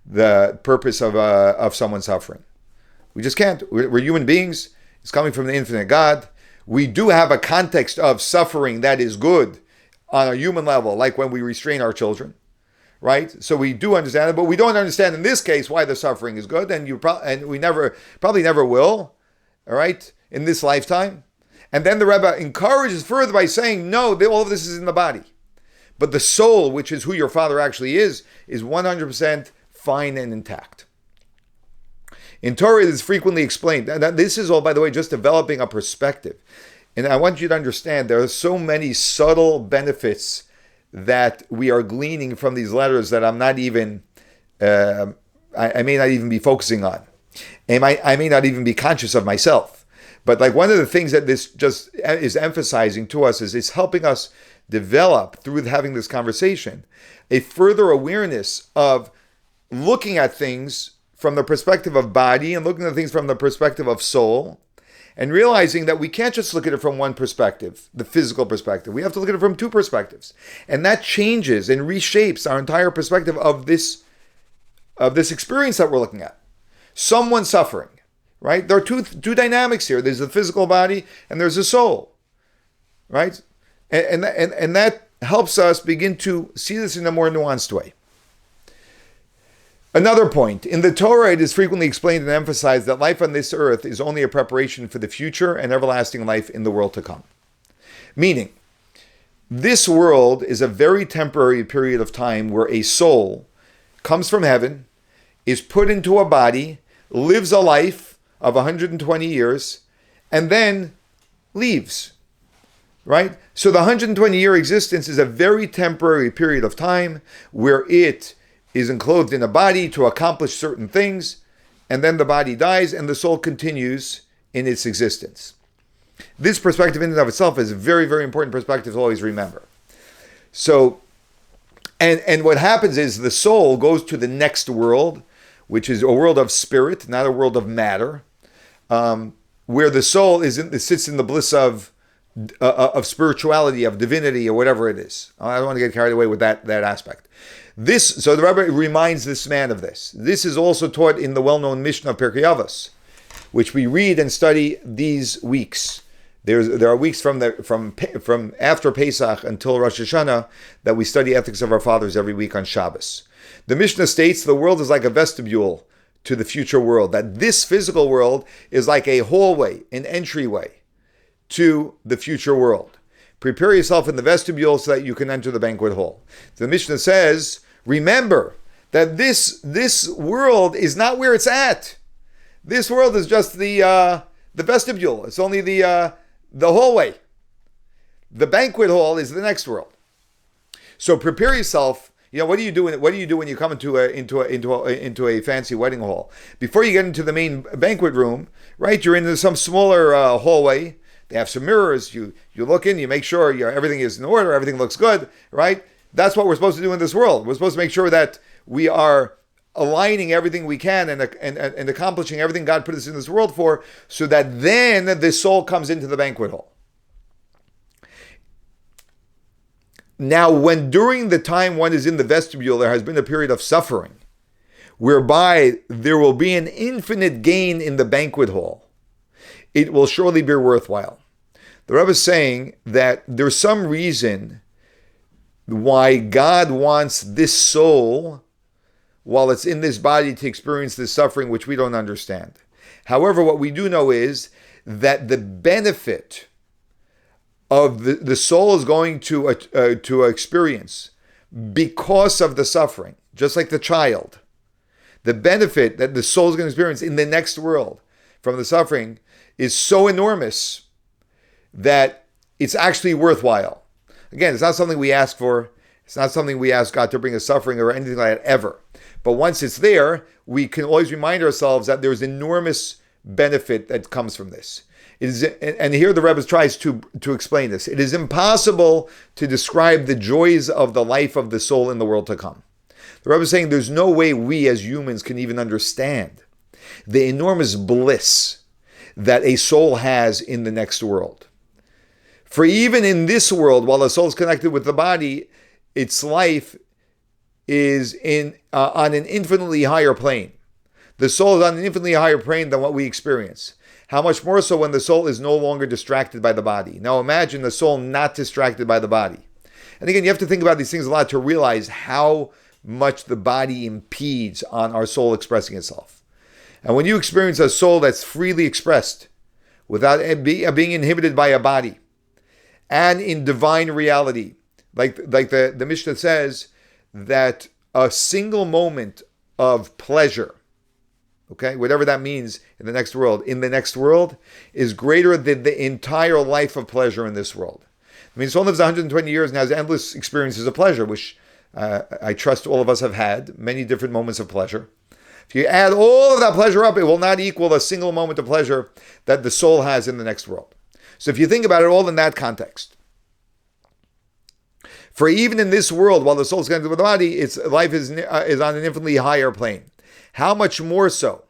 the purpose of someone suffering. We just can't. We're human beings. It's coming from the infinite God. We do have a context of suffering that is good on a human level, like when we restrain our children, right? So we do understand it, but we don't understand in this case why the suffering is good, and we probably never will, all right, in this lifetime. And then the Rebbe encourages further by saying, no, all of this is in the body. But the soul, which is who your father actually is 100% fine and intact. In Torah, it is frequently explained. This is all, by the way, just developing a perspective. And I want you to understand there are so many subtle benefits that we are gleaning from these letters that I'm not even, I may not even be focusing on. I may not even be conscious of myself. But like one of the things that this just is emphasizing to us is it's helping us develop, through having this conversation, a further awareness of looking at things from the perspective of body and looking at things from the perspective of soul, and realizing that we can't just look at it from one perspective, the physical perspective. We have to look at it from two perspectives. And that changes and reshapes our entire perspective of this experience that we're looking at. Someone suffering, right? There are two dynamics here. There's the physical body and there's the soul, right? And that helps us begin to see this in a more nuanced way. Another point, in the Torah, it is frequently explained and emphasized that life on this earth is only a preparation for the future and everlasting life in the world to come. Meaning, this world is a very temporary period of time where a soul comes from heaven, is put into a body, lives a life of 120 years, and then leaves, right? So the 120-year existence is a very temporary period of time where it is enclosed in a body to accomplish certain things, and then the body dies and the soul continues in its existence. This perspective in and of itself is a very, very important perspective to always remember. So And what happens is the soul goes to the next world, which is a world of spirit, not a world of matter, where the soul sits in the bliss of spirituality, of divinity, or whatever it is. I don't want to get carried away with that aspect. So the Rebbe reminds this man of this. This is also taught in the well-known Mishnah of Pirkei Avos, which we read and study these weeks. There are weeks from after Pesach until Rosh Hashanah that we study ethics of our fathers every week on Shabbos. The Mishnah states the world is like a vestibule to the future world, that this physical world is like a hallway, an entryway to the future world. Prepare yourself in the vestibule so that you can enter the banquet hall. The Mishnah says, remember that this world is not where it's at. This world is just the vestibule. It's only the hallway. The banquet hall is the next world. So prepare yourself. What do you do when you come into a fancy wedding hall? Before you get into the main banquet room, right? You're in some smaller hallway. They have some mirrors. You look in. You make sure everything is in order. Everything looks good, right? That's what we're supposed to do in this world. We're supposed to make sure that we are aligning everything we can and accomplishing everything God put us in this world for, so that then the soul comes into the banquet hall. Now, when during the time one is in the vestibule, there has been a period of suffering, whereby there will be an infinite gain in the banquet hall, it will surely be worthwhile. The Rebbe is saying that there's some reason why God wants this soul, while it's in this body, to experience this suffering, which we don't understand. However, what we do know is that the benefit of the soul is going to experience because of the suffering, just like the child. The benefit that the soul is going to experience in the next world from the suffering is so enormous that it's actually worthwhile. Again, it's not something we ask for. It's not something we ask God to bring us suffering or anything like that ever. But once it's there, we can always remind ourselves that there's enormous benefit that comes from this. And here the Rebbe tries to explain this. It is impossible to describe the joys of the life of the soul in the world to come. The Rebbe is saying there's no way we as humans can even understand the enormous bliss that a soul has in the next world. For even in this world, while the soul is connected with the body, its life is on an infinitely higher plane. The soul is on an infinitely higher plane than what we experience. How much more so when the soul is no longer distracted by the body. Now imagine the soul not distracted by the body. And again, you have to think about these things a lot to realize how much the body impedes on our soul expressing itself. And when you experience a soul that's freely expressed, without being inhibited by a body, and in divine reality, like the Mishnah says, that a single moment of pleasure, okay, whatever that means in the next world is greater than the entire life of pleasure in this world. I mean, soul lives 120 years and has endless experiences of pleasure, which I trust all of us have had, many different moments of pleasure. If you add all of that pleasure up, it will not equal a single moment of pleasure that the soul has in the next world. So if you think about it all in that context, for even in this world, while the soul is connected with the body, its life is on an infinitely higher plane. How much more so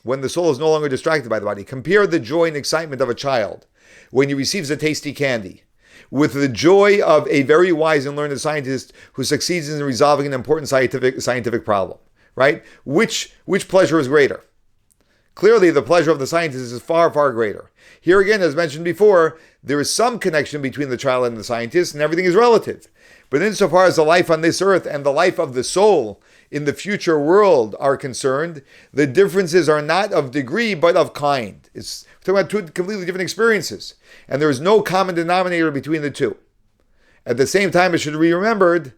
when the soul is no longer distracted by the body? Compare the joy and excitement of a child when he receives a tasty candy with the joy of a very wise and learned scientist who succeeds in resolving an important scientific problem, right? Which pleasure is greater? Clearly, the pleasure of the scientist is far, far greater. Here again, as mentioned before, there is some connection between the child and the scientist, and everything is relative. But insofar as the life on this earth and the life of the soul in the future world are concerned, the differences are not of degree, but of kind. We're talking about two completely different experiences, and there is no common denominator between the two. At the same time, it should be remembered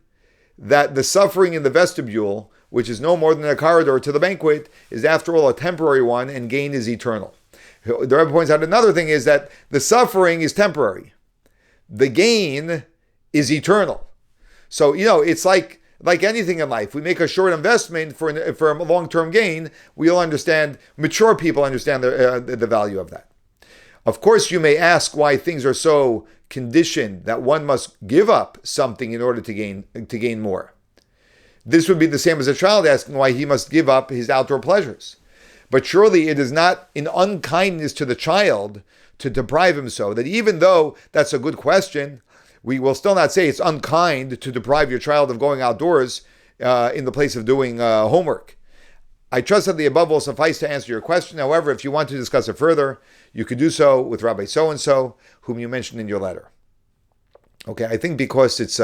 that the suffering in the vestibule, which is no more than a corridor to the banquet, is after all a temporary one, and gain is eternal. The Rebbe points out another thing is that the suffering is temporary. The gain is eternal. So, it's like anything in life. We make a short investment for a long-term gain. We'll understand, mature people understand the value of that. Of course, you may ask why things are so conditioned that one must give up something in order to gain more. This would be the same as a child asking why he must give up his outdoor pleasures. But surely it is not in unkindness to the child to deprive him so, that even though that's a good question, we will still not say it's unkind to deprive your child of going outdoors in the place of doing homework. I trust that the above will suffice to answer your question. However, if you want to discuss it further, you could do so with Rabbi so-and-so, whom you mentioned in your letter. Okay, I think because it's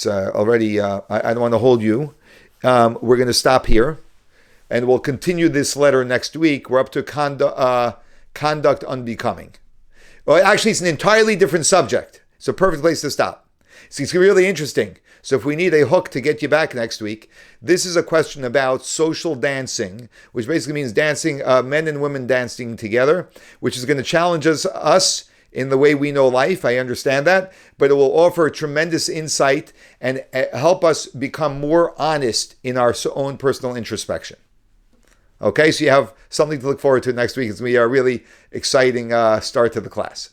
already, I don't want to hold you. We're going to stop here, and we'll continue this letter next week. We're up to conduct unbecoming. Well, actually, it's an entirely different subject. It's a perfect place to stop. It's really interesting. So if we need a hook to get you back next week, this is a question about social dancing, which basically means dancing, men and women dancing together, which is going to challenge us in the way we know life. I understand that, but it will offer tremendous insight and help us become more honest in our own personal introspection. Okay, so you have something to look forward to next week. It's going to be a really exciting start to the class.